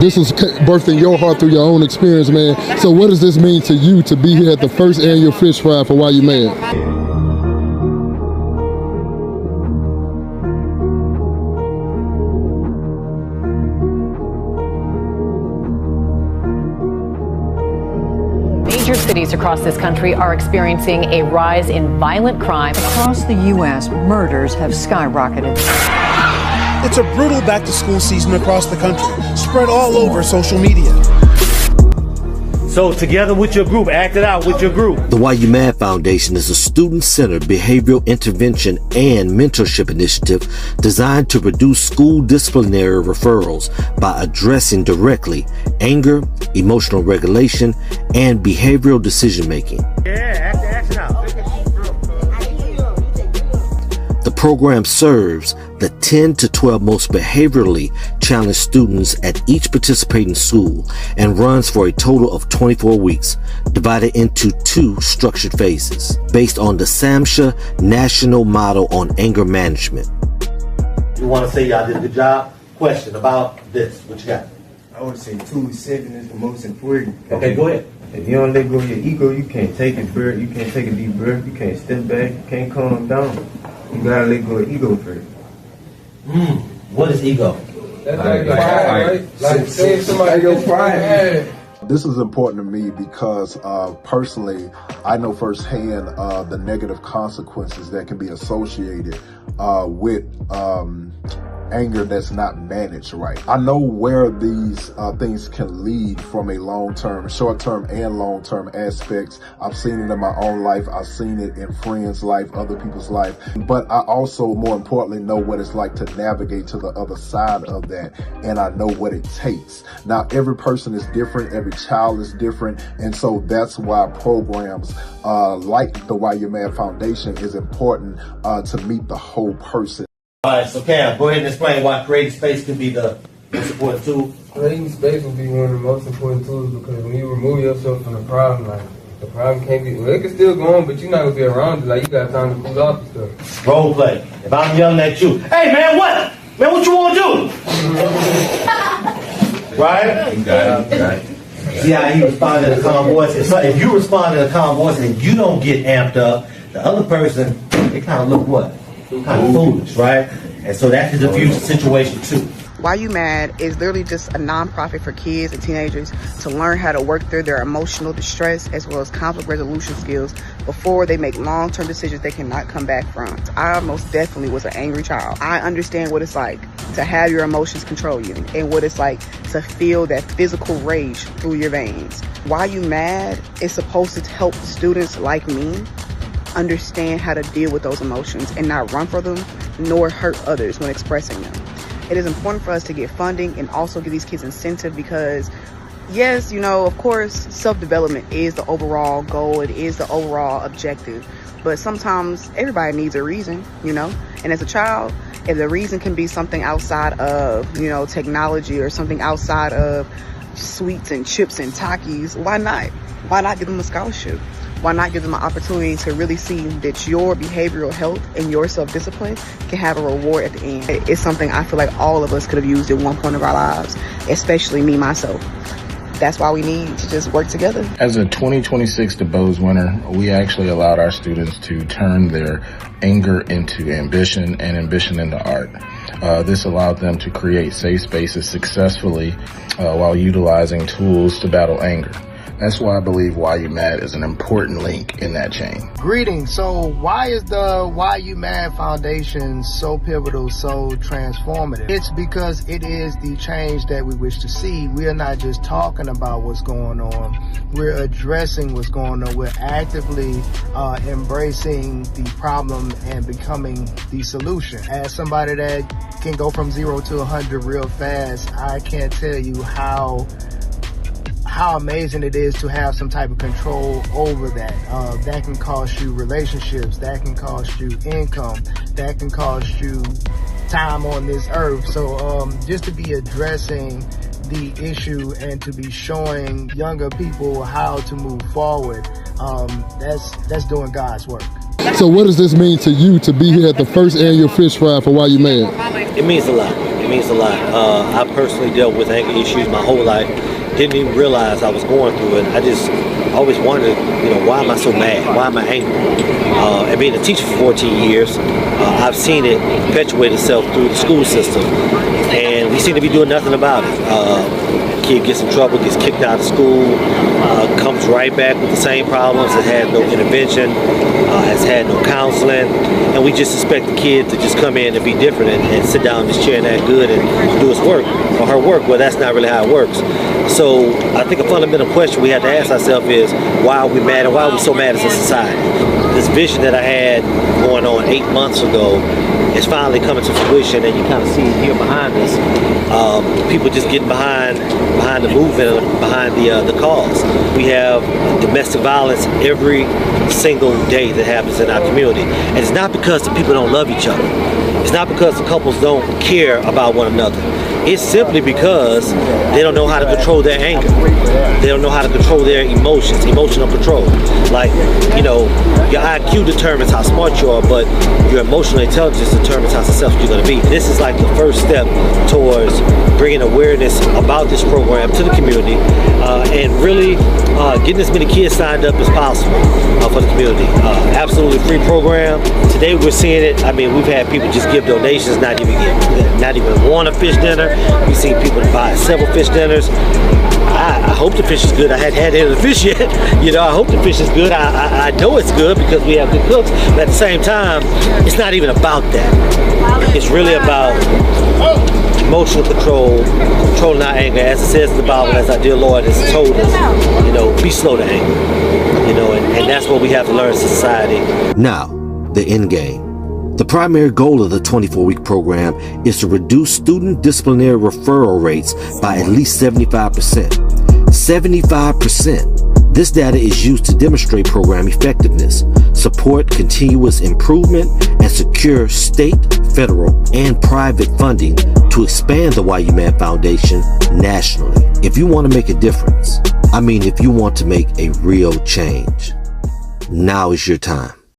This is birthing your heart through your own experience, man. So what does this mean to you to be here at the first annual Fish Fry for Why You Mad? Major cities across this country are experiencing a rise in violent crime. Across the U.S., murders have skyrocketed. It's a brutal back-to-school season across the country, spread all over social media. So together with your group, act it out with your group. The Why You Mad Foundation is a student-centered behavioral intervention and mentorship initiative designed to reduce school disciplinary referrals by addressing directly anger, emotional regulation, and behavioral decision-making. Yeah, act it out. The program serves the 10 to 12 most behaviorally challenged students at each participating school and runs for a total of 24 weeks, divided into 2 structured phases, based on the SAMHSA National Model on Anger Management. You want to say y'all did a good job? Question about this. What you got? I would say 2 7 is the most important. Okay, go ahead. If you don't let go of your ego, you can't take a breath, you can't take a deep breath, you can't step back, you can't calm down. You gotta let go of ego first. What is ego? That's like pride, right? Like saying somebody gets pride. This is important to me because personally, I know firsthand the negative consequences that can be associated with anger that's not managed right. I know where these things can lead from a long-term, short-term and long-term aspects. I've seen it in my own life. I've seen it in friends' life, other people's life. But I also, more importantly, know what it's like to navigate to the other side of that. And I know what it takes. Now, every person is different. Every child is different. And so that's why programs like the Why You Mad Foundation is important to meet the whole person. All right, so Cam, go ahead and explain why creating space could be the most important tool. Creating space will be one of the most important tools because when you remove yourself from the problem, like the problem can't be, well, it can still go on, but you're not gonna be around it. Like you got time to cool off and stuff. Role play. If I'm yelling at you, hey man, what? Man, what you want to do? Right? You got it. See how he responded in a calm voice? If you respond in a calm voice and you don't get amped up, the other person, they kind of look what? Kind of foolish, right? And so that could diffuse the situation too. Why You Mad is literally just a nonprofit for kids and teenagers to learn how to work through their emotional distress as well as conflict resolution skills before they make long-term decisions they cannot come back from. I most definitely was an angry child. I understand what it's like to have your emotions control you and what it's like to feel that physical rage through your veins. Why You Mad is supposed to help students like me understand how to deal with those emotions and not run for them nor hurt others when expressing them. It is important for us to get funding and also give these kids incentive because yes, you know, of course, self-development is the overall goal. It is the overall objective. But sometimes everybody needs a reason, you know, and as a child, if the reason can be something outside of, you know, technology or something outside of sweets and chips and Takis, why not? Why not give them a scholarship? Why not give them an opportunity to really see that your behavioral health and your self-discipline can have a reward at the end? It's something I feel like all of us could have used at one point of our lives, especially me, myself. That's why we need to just work together. As a 2026 DuBose winner, we actually allowed our students to turn their anger into ambition and ambition into art. This allowed them to create safe spaces successfully while utilizing tools to battle anger. That's why I believe Why You Mad is an important link in that chain. Greetings. So why is the Why You Mad Foundation so pivotal, so transformative? It's because it is the change that we wish to see. We are not just talking about what's going on. We're addressing what's going on. We're actively embracing the problem and becoming the solution. As somebody that can go from 0 to 100 real fast, I can't tell you how amazing it is to have some type of control over that. That can cost you relationships, that can cost you income, that can cost you time on this earth. So just to be addressing the issue and to be showing younger people how to move forward, that's doing God's work. So what does this mean to you to be here at the first annual Fish Fry for Why You Mad? It means a lot. means a lot. I personally dealt with anger issues my whole life. Didn't even realize I was going through it. I just always wondered, why am I so mad? Why am I angry? And being a teacher for 14 years, I've seen it perpetuate itself through the school system. And we seem to be doing nothing about it. Kid gets in trouble, gets kicked out of school, comes right back with the same problems, has had no intervention, has had no counseling, and we just expect the kid to just come in and be different and sit down in his chair and act good and do his work or her work. Well, that's not really how it works. So I think a fundamental question we have to ask ourselves is, why are we mad, and why are we so mad as a society? This vision that I had going on 8 months ago is finally coming to fruition, and you kind of see it here behind us. People just getting behind the movement, behind the cause. We have domestic violence every single day that happens in our community. And it's not because the people don't love each other. It's not because the couples don't care about one another. It's simply because they don't know how to control their anger. They don't know how to control their emotions, emotional control. Like, your IQ determines how smart you are, but your emotional intelligence determines how successful you're going to be. This is like the first step towards bringing awareness about this program to the community and really getting as many kids signed up as possible for the community. Absolutely free program. Today we're seeing it. I mean, we've had people just give donations, not even want a fish dinner. We've seen people buy several fish dinners. I hope the fish is good. I hadn't had any of the fish yet. I hope the fish is good. I know it's good because we have good cooks. But at the same time, it's not even about that. It's really about emotional control, controlling our anger. As it says in the Bible, as our dear Lord has told us, be slow to anger. And that's what we have to learn as a society. Now, the end game. The primary goal of the 24-week program is to reduce student disciplinary referral rates by at least 75%. 75%. This data is used to demonstrate program effectiveness, support continuous improvement, and secure state, federal, and private funding to expand the Why You Mad Foundation nationally. If you want to make a difference, if you want to make a real change, now is your time.